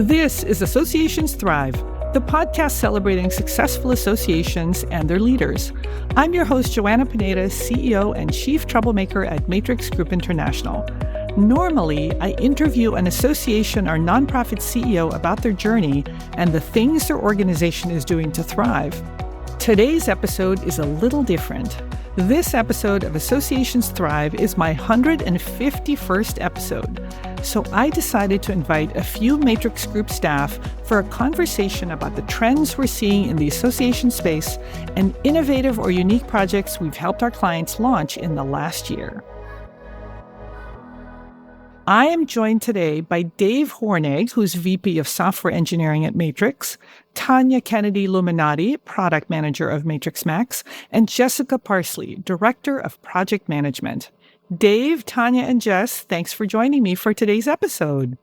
This is Associations Thrive, the podcast celebrating successful associations and their leaders. I'm your host, Joanna Pineda, CEO and Chief Troublemaker at MatrixMaxx Group International. Normally, I interview an association or nonprofit CEO about their journey and the things their organization is doing to thrive. Today's episode is a little different. This episode of Associations Thrive is my 151st episode. So I decided to invite a few MatrixMaxx Group staff for a conversation about the trends we're seeing in the association space and innovative or unique projects we've helped our clients launch in the last year. I am joined today by Dave Hoernig, who's VP of Software Engineering at MatrixMaxx, Tanya Kennedy Luminati, Product Manager of MatrixMaxx, and Jessica Parsley, Director of Project Management. Dave, Tanya, and Jess, thanks for joining me for today's episode.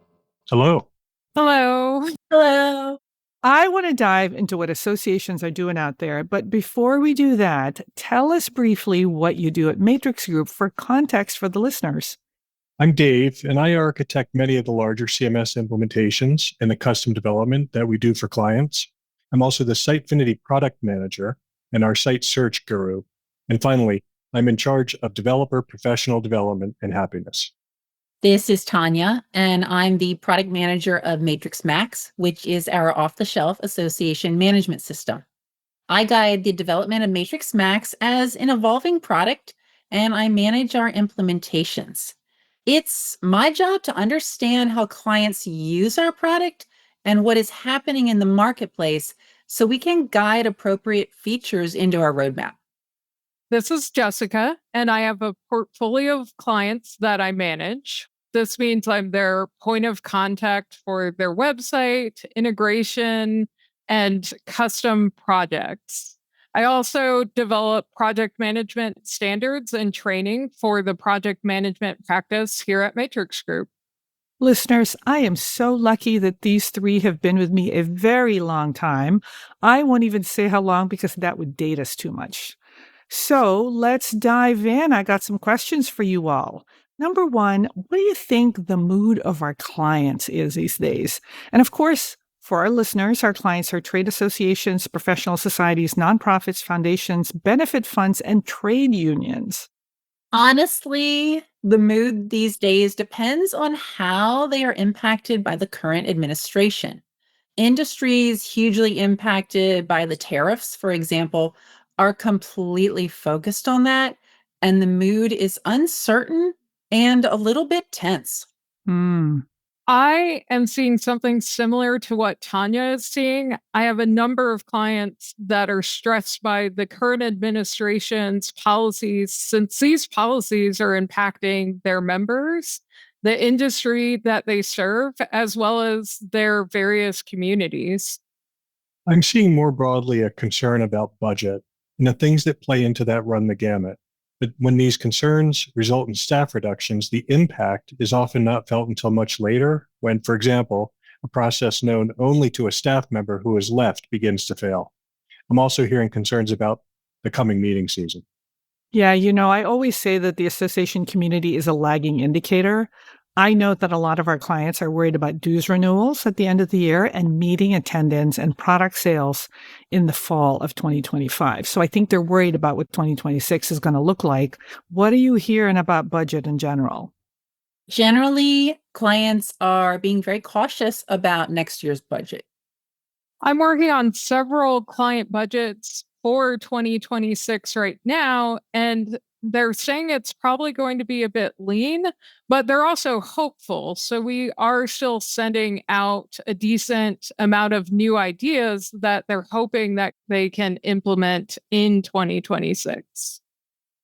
Hello. Hello. Hello. I want to dive into what associations are doing out there, but before we do that, tell us briefly what you do at MatrixMaxx Group for context for the listeners. I'm Dave, and I architect many of the larger CMS implementations and the custom development that we do for clients. I'm also the Sitefinity Product Manager and our site search guru. And finally, I'm in charge of developer professional development and happiness. This is Tanya, and I'm the Product Manager of MatrixMaxx, which is our off-the-shelf association management system. I guide the development of MatrixMaxx as an evolving product, and I manage our implementations. It's my job to understand how clients use our product and what is happening in the marketplace so we can guide appropriate features into our roadmap. This is Jessica, and I have a portfolio of clients that I manage. This means I'm their point of contact for their website, integration, and custom projects. I also develop project management standards and training for the project management practice here at MatrixMaxx Group. Listeners, I am so lucky that these three have been with me a very long time. I won't even say how long because that would date us too much. So let's dive in. I got some questions for you all. Number one, what do you think the mood of our clients is these days? And of course, for our listeners, our clients are trade associations, professional societies, nonprofits, foundations, benefit funds, and trade unions. Honestly, the mood these days depends on how they are impacted by the current administration. Industries hugely impacted by the tariffs, for example, are completely focused on that, and the mood is uncertain and a little bit tense. I am seeing something similar to what Tanya is seeing. I have a number of clients that are stressed by the current administration's policies, since these policies are impacting their members, the industry that they serve, as well as their various communities. I'm seeing more broadly a concern about budget, and the things that play into that run the gamut. But when these concerns result in staff reductions, the impact is often not felt until much later when, for example, a process known only to a staff member who has left begins to fail. I'm also hearing concerns about the coming meeting season. Yeah, I always say that the association community is a lagging indicator. I know that a lot of our clients are worried about dues renewals at the end of the year and meeting attendance and product sales in the fall of 2025. So I think they're worried about what 2026 is going to look like. What are you hearing about budget in general? Generally, clients are being very cautious about next year's budget. I'm working on several client budgets for 2026 right now, and they're saying it's probably going to be a bit lean, but they're also hopeful. So we are still sending out a decent amount of new ideas that they're hoping that they can implement in 2026.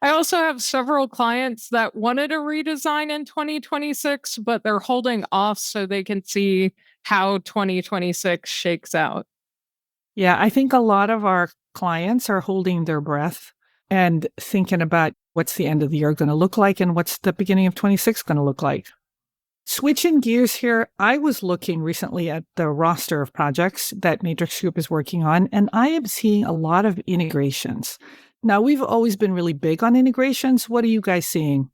I also have several clients that wanted a redesign in 2026, but they're holding off so they can see how 2026 shakes out. Yeah, I think a lot of our clients are holding their breath and thinking about what's the end of the year going to look like and what's the beginning of 26 going to look like. Switching gears here, I was looking recently at the roster of projects that MatrixMaxx Group is working on, and I am seeing a lot of integrations. Now, we've always been really big on integrations. What are you guys seeing?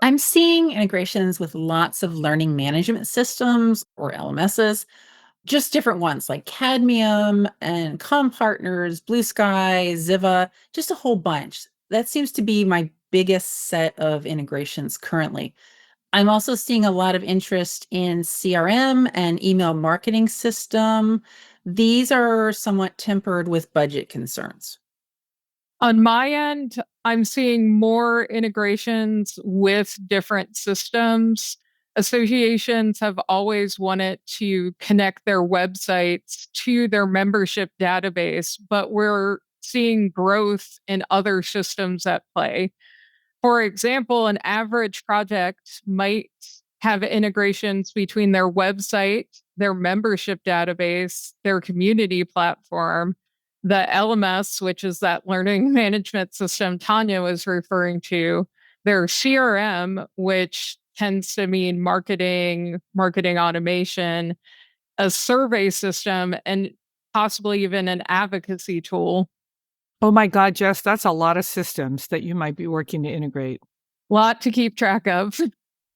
I'm seeing integrations with lots of learning management systems or LMSs, just different ones like Cadmium and ComPartners, Blue Sky, Ziva, just a whole bunch. That seems to be my biggest set of integrations currently. I'm also seeing a lot of interest in CRM and email marketing system. These are somewhat tempered with budget concerns. On my end, I'm seeing more integrations with different systems. Associations have always wanted to connect their websites to their membership database, but we're seeing growth in other systems at play. For example, an average project might have integrations between their website, their membership database, their community platform, the LMS, which is that learning management system Tanya was referring to, their CRM, which tends to mean marketing automation, a survey system, and possibly even an advocacy tool. Oh my God, Jess, that's a lot of systems that you might be working to integrate. Lot to keep track of.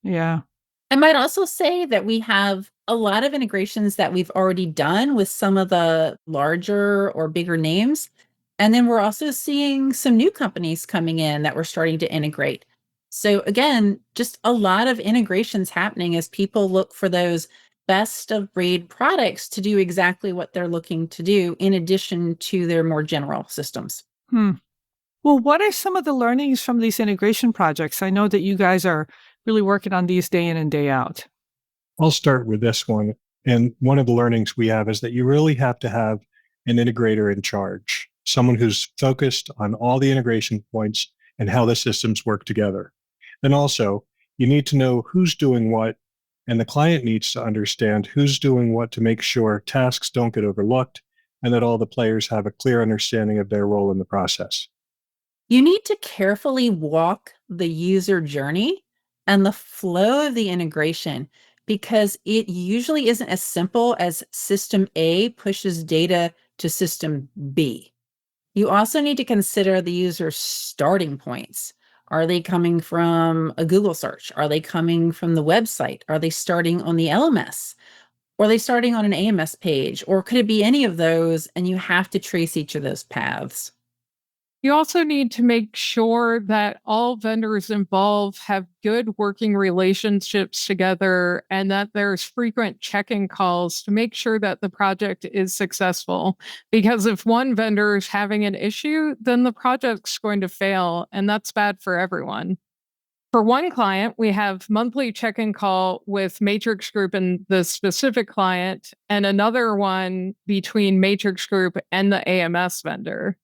Yeah. I might also say that we have a lot of integrations that we've already done with some of the larger or bigger names. And then we're also seeing some new companies coming in that we're starting to integrate. So again, just a lot of integrations happening as people look for those best of breed products to do exactly what they're looking to do in addition to their more general systems. Well, what are some of the learnings from these integration projects? I know that you guys are really working on these day in and day out. I'll start with this one. And one of the learnings we have is that you really have to have an integrator in charge, someone who's focused on all the integration points and how the systems work together. Then also, you need to know who's doing what, and the client needs to understand who's doing what to make sure tasks don't get overlooked and that all the players have a clear understanding of their role in the process. You need to carefully walk the user journey and the flow of the integration because it usually isn't as simple as system A pushes data to system B. You also need to consider the user's starting points. Are they coming from a Google search? Are they coming from the website? Are they starting on the LMS? Or are they starting on an AMS page? Or could it be any of those? And you have to trace each of those paths. You also need to make sure that all vendors involved have good working relationships together and that there's frequent check-in calls to make sure that the project is successful. Because if one vendor is having an issue, then the project's going to fail, and that's bad for everyone. For one client, we have monthly check-in call with Matrix Group and the specific client, and another one between Matrix Group and the AMS vendor.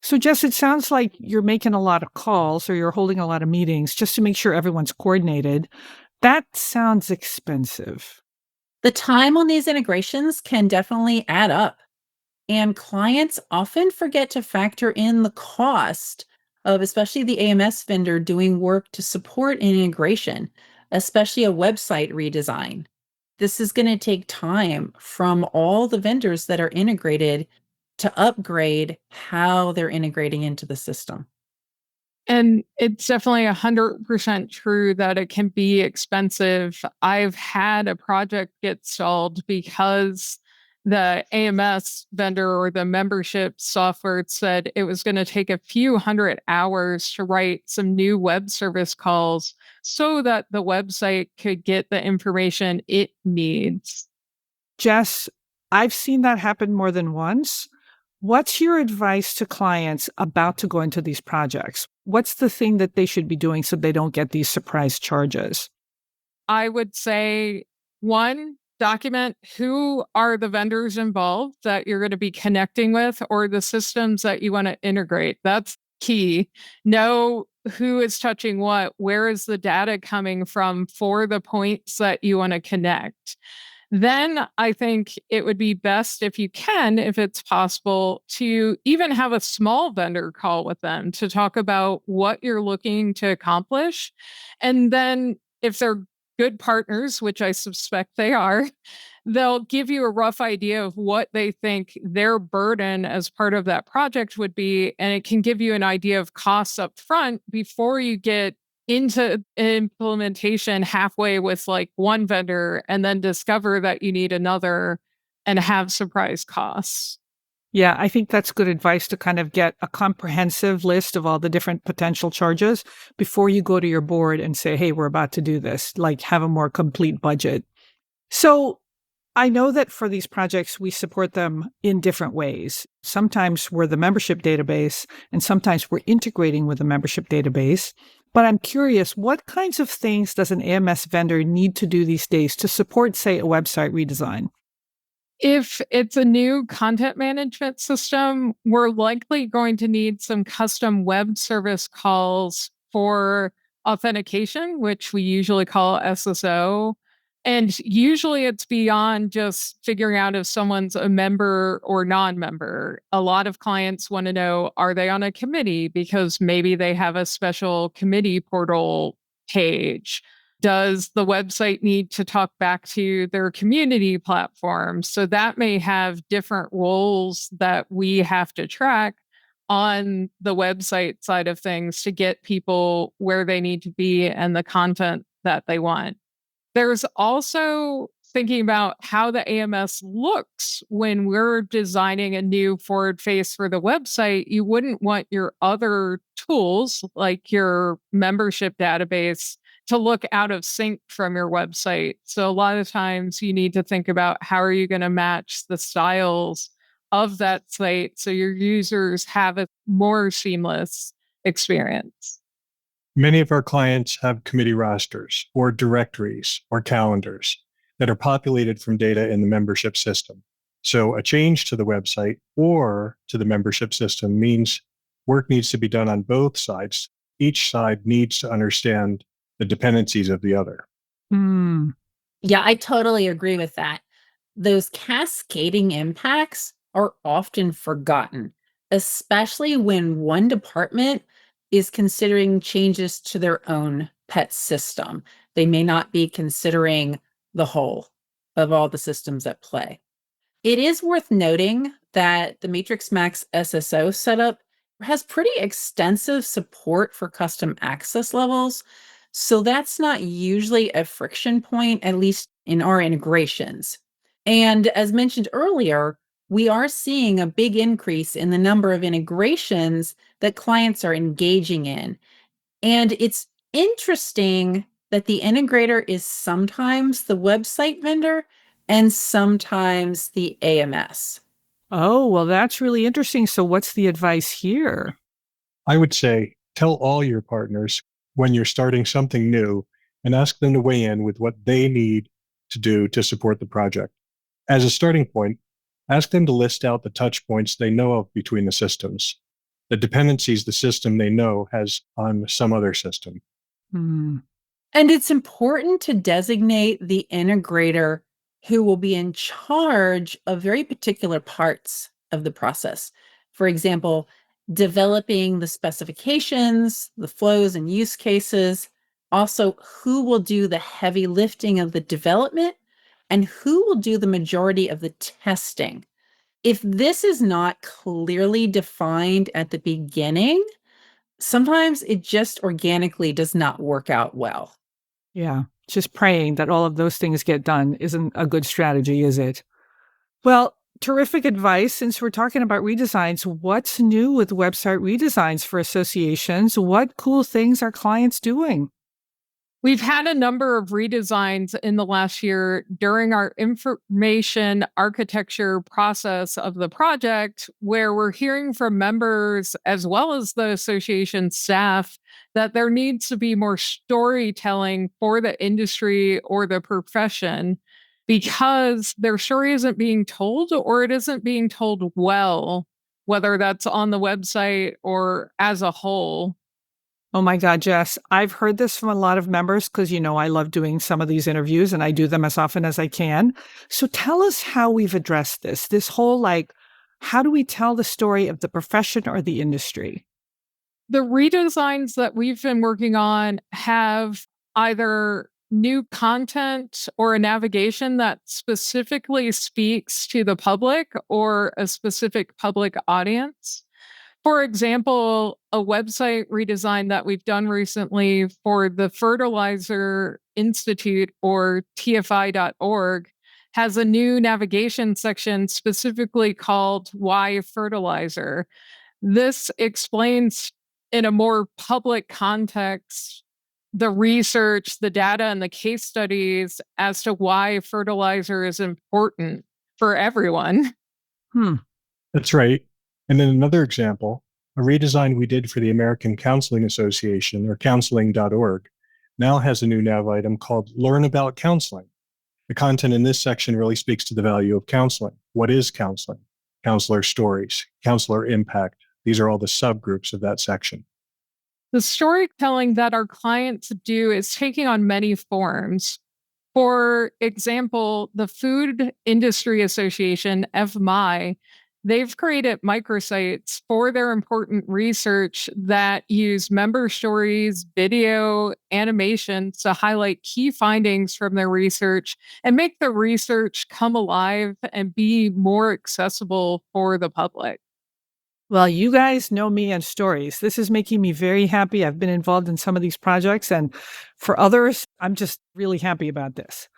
So, Jess, it sounds like you're making a lot of calls or you're holding a lot of meetings just to make sure everyone's coordinated. That sounds expensive. The time on these integrations can definitely add up. And clients often forget to factor in the cost of especially the AMS vendor doing work to support an integration, especially a website redesign. This is going to take time from all the vendors that are integrated to upgrade how they're integrating into the system. And it's definitely 100% true that it can be expensive. I've had a project get stalled because the AMS vendor or the membership software said it was going to take a few hundred hours to write some new web service calls so that the website could get the information it needs. Jess, I've seen that happen more than once. What's your advice to clients about to go into these projects? What's the thing that they should be doing so they don't get these surprise charges? I would say, one, document who are the vendors involved that you're going to be connecting with or the systems that you want to integrate. That's key. Know who is touching what, where is the data coming from for the points that you want to connect. Then I think it would be best if you can, if it's possible, to even have a small vendor call with them to talk about what you're looking to accomplish. And then if they're good partners, which I suspect they are, they'll give you a rough idea of what they think their burden as part of that project would be. And it can give you an idea of costs up front before you get into implementation halfway with like one vendor and then discover that you need another and have surprise costs. Yeah, I think that's good advice to kind of get a comprehensive list of all the different potential charges before you go to your board and say, hey, we're about to do this, like have a more complete budget. So I know that for these projects, we support them in different ways. Sometimes we're the membership database, and sometimes we're integrating with the membership database. But I'm curious, what kinds of things does an AMS vendor need to do these days to support, say, a website redesign? If it's a new content management system, we're likely going to need some custom web service calls for authentication, which we usually call SSO. And usually it's beyond just figuring out if someone's a member or non-member. A lot of clients want to know, are they on a committee? Because maybe they have a special committee portal page. Does the website need to talk back to their community platform? So that may have different roles that we have to track on the website side of things to get people where they need to be and the content that they want. There's also thinking about how the AMS looks when we're designing a new forward face for the website. You wouldn't want your other tools, like your membership database, to look out of sync from your website. So a lot of times you need to think about how are you going to match the styles of that site so your users have a more seamless experience. Many of our clients have committee rosters or directories or calendars that are populated from data in the membership system. So a change to the website or to the membership system means work needs to be done on both sides. Each side needs to understand the dependencies of the other. Yeah, I totally agree with that. Those cascading impacts are often forgotten, especially when one department is considering changes to their own pet system. They may not be considering the whole of all the systems at play. It is worth noting that the MatrixMaxx SSO setup has pretty extensive support for custom access levels. So that's not usually a friction point, at least in our integrations. And as mentioned earlier, we are seeing a big increase in the number of integrations that clients are engaging in. And it's interesting that the integrator is sometimes the website vendor and sometimes the AMS. Oh, well, that's really interesting. So what's the advice here? I would say tell all your partners when you're starting something new and ask them to weigh in with what they need to do to support the project. As a starting point, ask them to list out the touch points they know of between the systems, the dependencies the system they know has on some other system. And it's important to designate the integrator who will be in charge of very particular parts of the process. For example, developing the specifications, the flows and use cases, also who will do the heavy lifting of the development and who will do the majority of the testing. If this is not clearly defined at the beginning, sometimes it just organically does not work out well. Yeah, just praying that all of those things get done isn't a good strategy, is it? Well, terrific advice. Since we're talking about redesigns, what's new with website redesigns for associations? What cool things are clients doing? We've had a number of redesigns in the last year during our information architecture process of the project, where we're hearing from members as well as the association staff that there needs to be more storytelling for the industry or the profession because their story isn't being told or it isn't being told well, whether that's on the website or as a whole. Oh my God, Jess, I've heard this from a lot of members because, I love doing some of these interviews and I do them as often as I can. So tell us how we've addressed this whole how do we tell the story of the profession or the industry? The redesigns that we've been working on have either new content or a navigation that specifically speaks to the public or a specific public audience. For example, a website redesign that we've done recently for the Fertilizer Institute or TFI.org has a new navigation section specifically called Why Fertilizer. This explains in a more public context the research, the data, and the case studies as to why fertilizer is important for everyone. Hmm. That's right. And then another example, a redesign we did for the American Counseling Association, or counseling.org, now has a new nav item called Learn About Counseling. The content in this section really speaks to the value of counseling. What is counseling? Counselor stories, counselor impact. These are all the subgroups of that section. The storytelling that our clients do is taking on many forms. For example, the Food Industry Association, FMI, they've created microsites for their important research that use member stories, video, animations to highlight key findings from their research and make the research come alive and be more accessible for the public. Well, you guys know me and stories. This is making me very happy. I've been involved in some of these projects, and for others, I'm just really happy about this.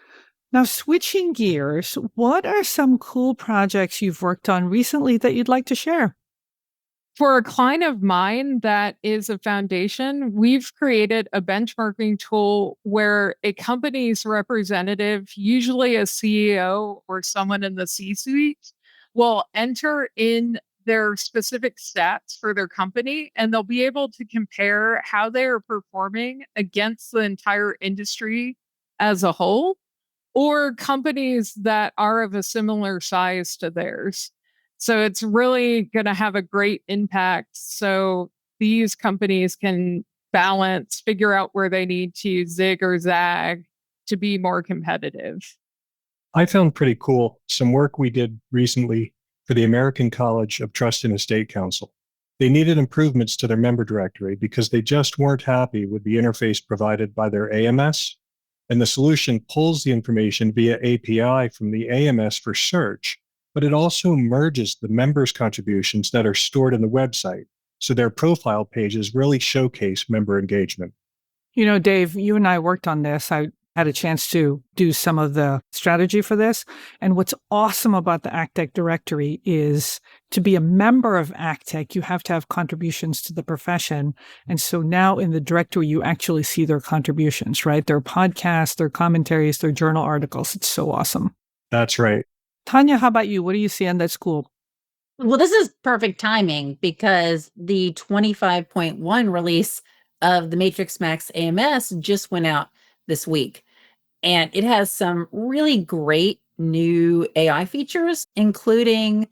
Now, switching gears, what are some cool projects you've worked on recently that you'd like to share? For a client of mine that is a foundation, we've created a benchmarking tool where a company's representative, usually a CEO or someone in the C-suite, will enter in their specific stats for their company, and they'll be able to compare how they are performing against the entire industry as a whole, or companies that are of a similar size to theirs. So it's really going to have a great impact. So these companies can balance, figure out where they need to zig or zag to be more competitive. I found pretty cool some work we did recently for the American College of Trust and Estate Counsel. They needed improvements to their member directory because they just weren't happy with the interface provided by their AMS. And the solution pulls the information via API from the AMS for search, but it also merges the members' contributions that are stored in the website, so their profile pages really showcase member engagement. You know, Dave, you and I worked on this. I had a chance to do some of the strategy for this. And what's awesome about the ACTEC directory is to be a member of ACTEC, you have to have contributions to the profession. And so now in the directory, you actually see their contributions, right? Their podcasts, their commentaries, their journal articles. It's so awesome. That's right. Tanya, how about you? What are you seeing that's cool? Well, this is perfect timing because the 25.1 release of the MatrixMaxx AMS just went out this week. And it has some really great new AI features, including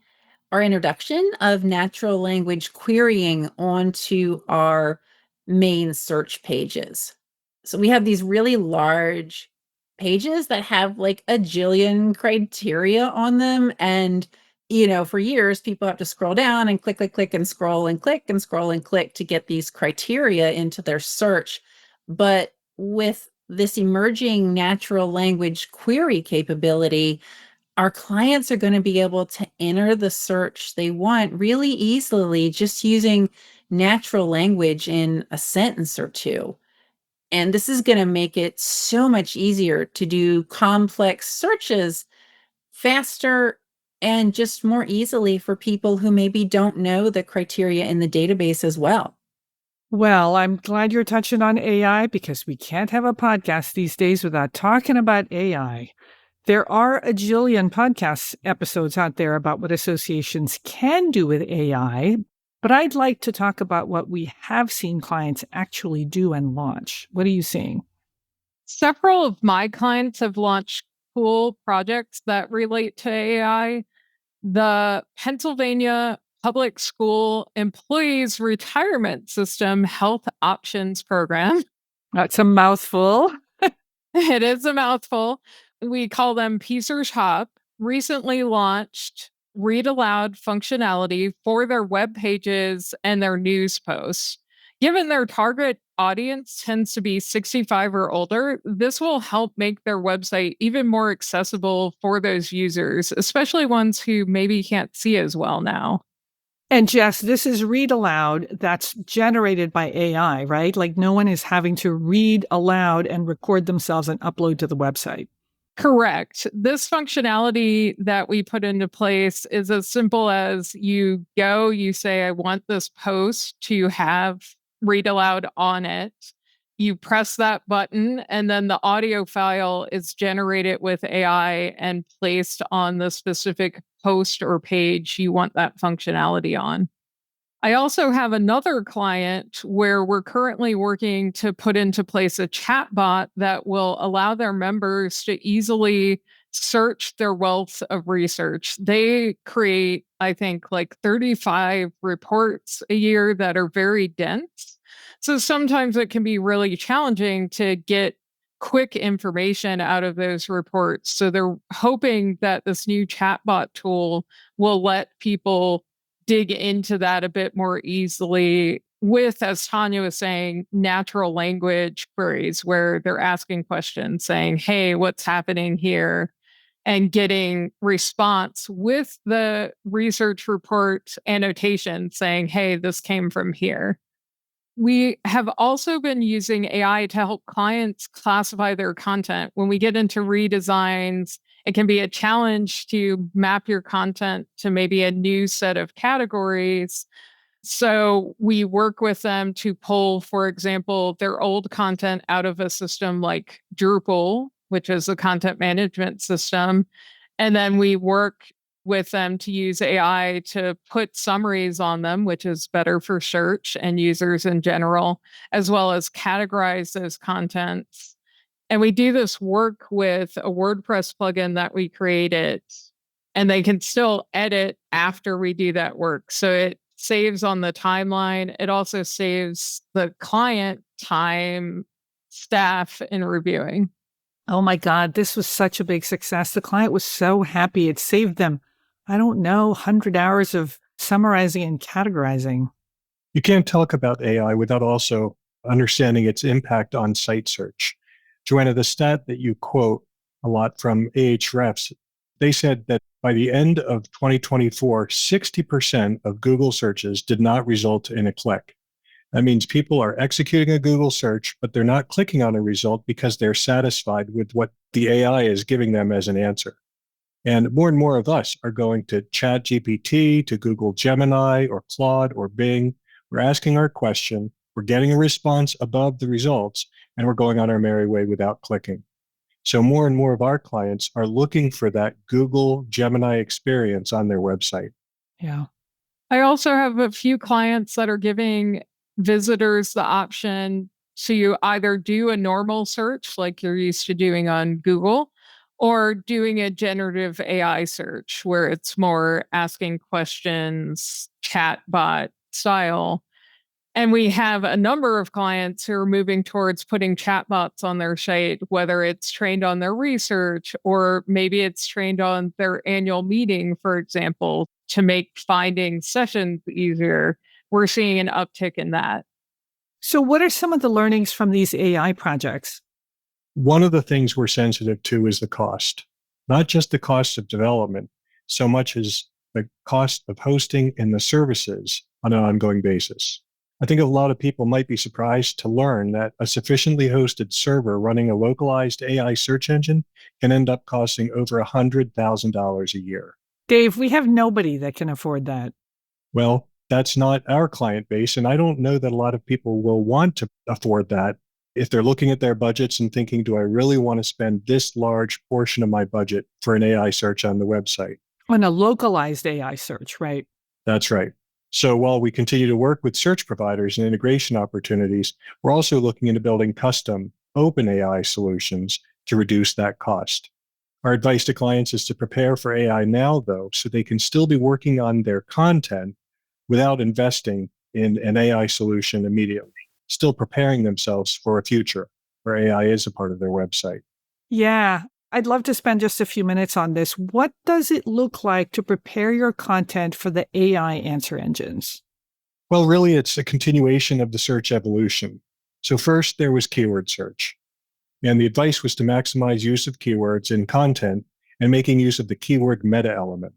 our introduction of natural language querying onto our main search pages. So we have these really large pages that have like a jillion criteria on them. And, for years, people have to scroll down and click, click, click, and scroll and click and scroll and click to get these criteria into their search. But with this emerging natural language query capability, our clients are going to be able to enter the search they want really easily just using natural language in a sentence or two. And this is going to make it so much easier to do complex searches faster and just more easily for people who maybe don't know the criteria in the database as well. Well, I'm glad you're touching on AI because we can't have a podcast these days without talking about AI. There are a jillion podcast episodes out there about what associations can do with AI, but I'd like to talk about what we have seen clients actually do and launch. What are you seeing? Several of my clients have launched cool projects that relate to AI. The Pennsylvania Public School Employees Retirement System Health Options Program. That's a mouthful. It is a mouthful. We call them Peacer Shop. Recently launched read aloud functionality for their web pages and their news posts. Given their target audience tends to be 65 or older, this will help make their website even more accessible for those users, especially ones who maybe can't see as well now. And Jess, this is read aloud that's generated by AI, right? Like no one is having to read aloud and record themselves and upload to the website. Correct. This functionality that we put into place is as simple as you say, I want this post to have read aloud on it. You press that button, and then the audio file is generated with AI and placed on the specific post or page you want that functionality on. I also have another client where we're currently working to put into place a chatbot that will allow their members to easily search their wealth of research. They create, I think, like 35 reports a year that are very dense. So sometimes it can be really challenging to get quick information out of those reports. So they're hoping that this new chatbot tool will let people dig into that a bit more easily with, as Tanya was saying, natural language queries where they're asking questions saying, hey, what's happening here? And getting response with the research report annotation saying, hey, this came from here. We have also been using AI to help clients classify their content. When we get into redesigns, it can be a challenge to map your content to maybe a new set of categories. So we work with them to pull, for example, their old content out of a system like Drupal, which is a content management system. And then we work with them to use AI to put summaries on them, which is better for search and users in general, as well as categorize those contents. And we do this work with a WordPress plugin that we created, and they can still edit after we do that work. So it saves on the timeline. It also saves the client time, staff in reviewing. Oh my God, this was such a big success. The client was so happy. It saved them, I don't know, 100 hours of summarizing and categorizing. You can't talk about AI without also understanding its impact on site search. Joanna, the stat that you quote a lot from Ahrefs, they said that by the end of 2024, 60% of Google searches did not result in a click. That means people are executing a Google search, but they're not clicking on a result because they're satisfied with what the AI is giving them as an answer. And more of us are going to ChatGPT, to Google Gemini, or Claude, or Bing. We're asking our question, we're getting a response above the results, and we're going on our merry way without clicking. So more and more of our clients are looking for that Google Gemini experience on their website. Yeah. I also have a few clients that are giving visitors the option to either do a normal search like you're used to doing on Google, or doing a generative AI search where it's more asking questions, chatbot style. And we have a number of clients who are moving towards putting chatbots on their site, whether it's trained on their research or maybe it's trained on their annual meeting, for example, to make finding sessions easier. We're seeing an uptick in that. So what are some of the learnings from these AI projects? One of the things we're sensitive to is the cost, not just the cost of development, so much as the cost of hosting and the services on an ongoing basis. I think a lot of people might be surprised to learn that a sufficiently hosted server running a localized AI search engine can end up costing over $100,000 a year. Dave, we have nobody that can afford that. Well, that's not our client base, and I don't know that a lot of people will want to afford that if they're looking at their budgets and thinking, do I really want to spend this large portion of my budget for an AI search on the website? On a localized AI search, right? That's right. So while we continue to work with search providers and integration opportunities, we're also looking into building custom open AI solutions to reduce that cost. Our advice to clients is to prepare for AI now, though, so they can still be working on their content without investing in an AI solution immediately, still preparing themselves for a future where AI is a part of their website. Yeah, I'd love to spend just a few minutes on this. What does it look like to prepare your content for the AI answer engines? Well, really, it's a continuation of the search evolution. So first, there was keyword search. And the advice was to maximize use of keywords in content and making use of the keyword meta element.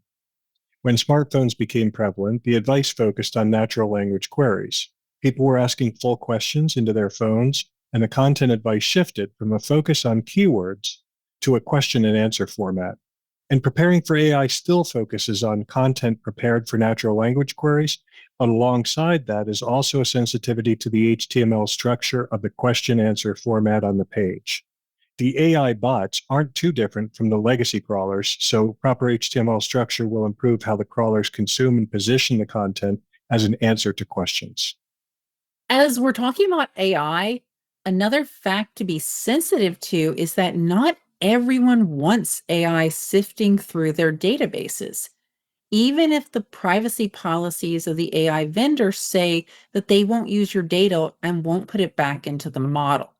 When smartphones became prevalent, the advice focused on natural language queries. People were asking full questions into their phones, and the content advice shifted from a focus on keywords to a question and answer format. And preparing for AI still focuses on content prepared for natural language queries, but alongside that is also a sensitivity to the HTML structure of the question answer format on the page. The AI bots aren't too different from the legacy crawlers, so proper HTML structure will improve how the crawlers consume and position the content as an answer to questions. As we're talking about AI, another fact to be sensitive to is that not everyone wants AI sifting through their databases, even if the privacy policies of the AI vendors say that they won't use your data and won't put it back into the model.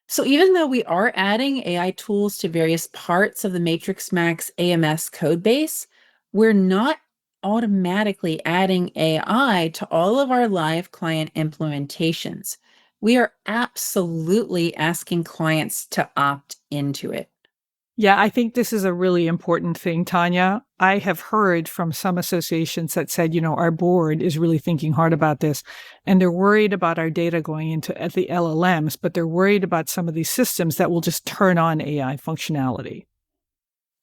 So even though we are adding AI tools to various parts of the MatrixMaxx AMS code base, we're not automatically adding AI to all of our live client implementations. We are absolutely asking clients to opt into it. Yeah, I think this is a really important thing, Tanya. I have heard from some associations that said, our board is really thinking hard about this, and they're worried about our data going into the LLMs, but they're worried about some of these systems that will just turn on AI functionality.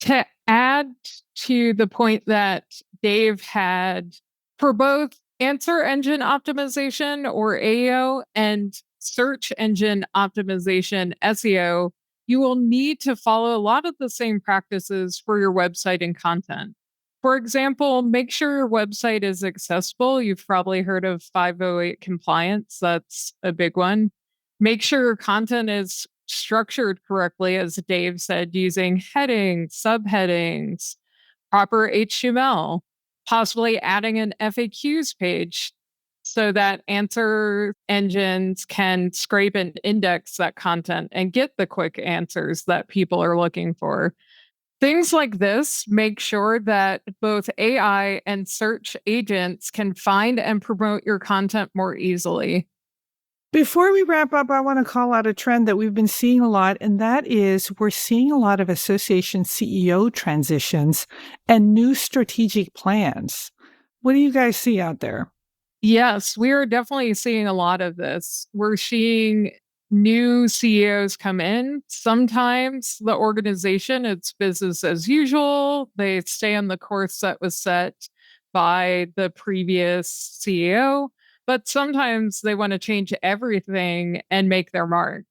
To add to the point that Dave had, for both answer engine optimization or AEO and search engine optimization SEO, you will need to follow a lot of the same practices for your website and content. For example, make sure your website is accessible. You've probably heard of 508 compliance. That's a big one. Make sure your content is structured correctly, as Dave said, using headings, subheadings, proper HTML, possibly adding an FAQs page so that answer engines can scrape and index that content and get the quick answers that people are looking for. Things like this make sure that both AI and search agents can find and promote your content more easily. Before we wrap up, I want to call out a trend that we've been seeing a lot, and that is we're seeing a lot of association CEO transitions and new strategic plans. What do you guys see out there? Yes, we are definitely seeing a lot of this. We're seeing new CEOs come in. Sometimes the organization, it's business as usual. They stay on the course that was set by the previous CEO, but sometimes they want to change everything and make their mark.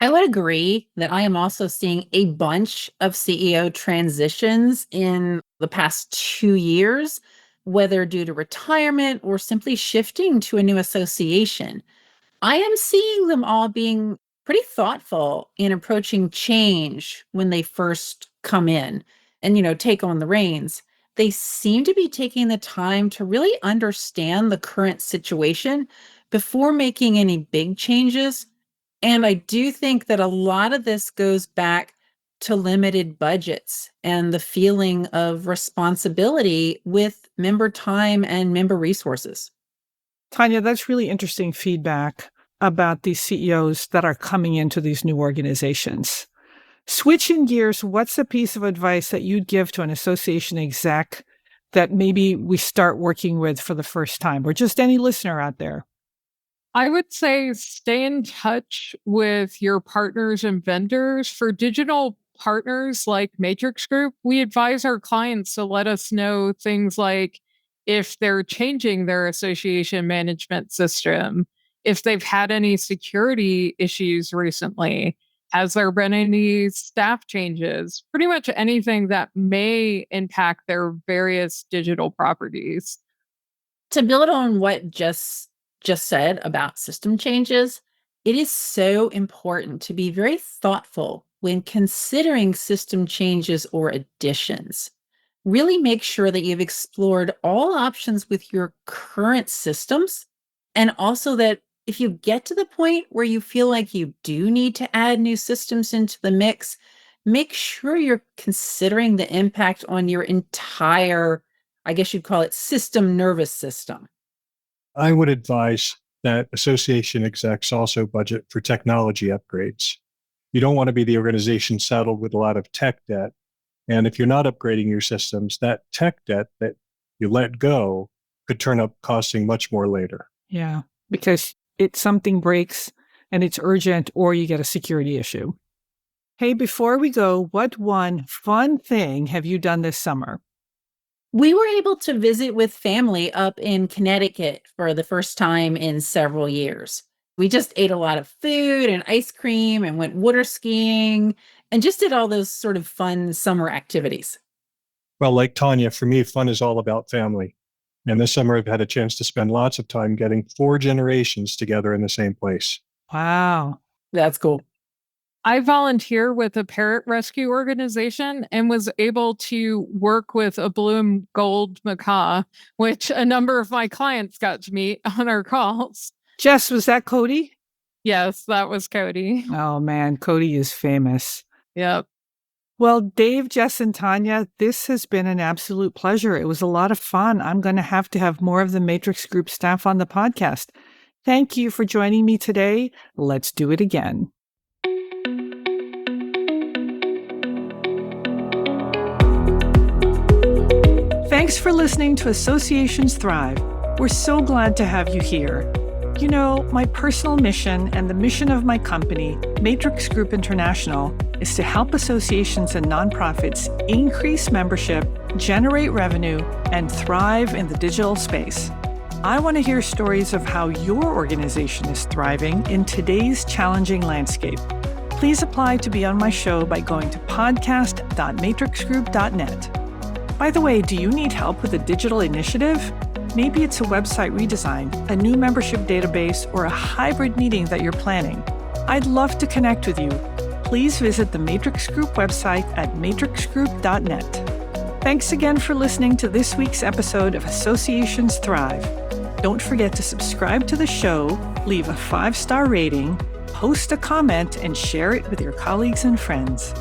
I would agree that I am also seeing a bunch of CEO transitions in the past 2 years, whether due to retirement or simply shifting to a new association. I am seeing them all being pretty thoughtful in approaching change when they first come in and, take on the reins. They seem to be taking the time to really understand the current situation before making any big changes. And I do think that a lot of this goes back to limited budgets and the feeling of responsibility with member time and member resources. Tanya, that's really interesting feedback about these CEOs that are coming into these new organizations. Switching gears, what's a piece of advice that you'd give to an association exec that maybe we start working with for the first time, or just any listener out there? I would say stay in touch with your partners and vendors. For digital partners like Matrix Group, we advise our clients to let us know things like if they're changing their association management system, if they've had any security issues recently, has there been any staff changes, pretty much anything that may impact their various digital properties. To build on what just said about system changes, it is so important to be very thoughtful when considering system changes or additions. Really make sure that you've explored all options with your current systems, and also that if you get to the point where you feel like you do need to add new systems into the mix, make sure you're considering the impact on your entire, I guess you'd call it, system nervous system. I would advise that association execs also budget for technology upgrades. You don't want to be the organization saddled with a lot of tech debt. And if you're not upgrading your systems, that tech debt that you let go could turn up costing much more later. Yeah, because something breaks and it's urgent, or you get a security issue. Hey, before we go, what one fun thing have you done this summer? We were able to visit with family up in Connecticut for the first time in several years. We just ate a lot of food and ice cream and went water skiing and just did all those sort of fun summer activities. Well, like Tanya, for me, fun is all about family. And this summer, I've had a chance to spend lots of time getting 4 generations together in the same place. Wow. That's cool. I volunteer with a parrot rescue organization and was able to work with a blue and gold macaw, which a number of my clients got to meet on our calls. Jess, was that Cody? Yes, that was Cody. Oh man, Cody is famous. Yep. Well, Dave, Jess, and Tanya, this has been an absolute pleasure. It was a lot of fun. I'm going to have more of the Matrix Group staff on the podcast. Thank you for joining me today. Let's do it again. Thanks for listening to Associations Thrive. We're so glad to have you here. You know, my personal mission and the mission of my company, Matrix Group International, is to help associations and nonprofits increase membership, generate revenue, and thrive in the digital space. I want to hear stories of how your organization is thriving in today's challenging landscape. Please apply to be on my show by going to podcast.matrixgroup.net. By the way, do you need help with a digital initiative? Maybe it's a website redesign, a new membership database, or a hybrid meeting that you're planning. I'd love to connect with you. Please visit the Matrix Group website at matrixgroup.net. Thanks again for listening to this week's episode of Associations Thrive. Don't forget to subscribe to the show, leave a 5-star rating, post a comment, and share it with your colleagues and friends.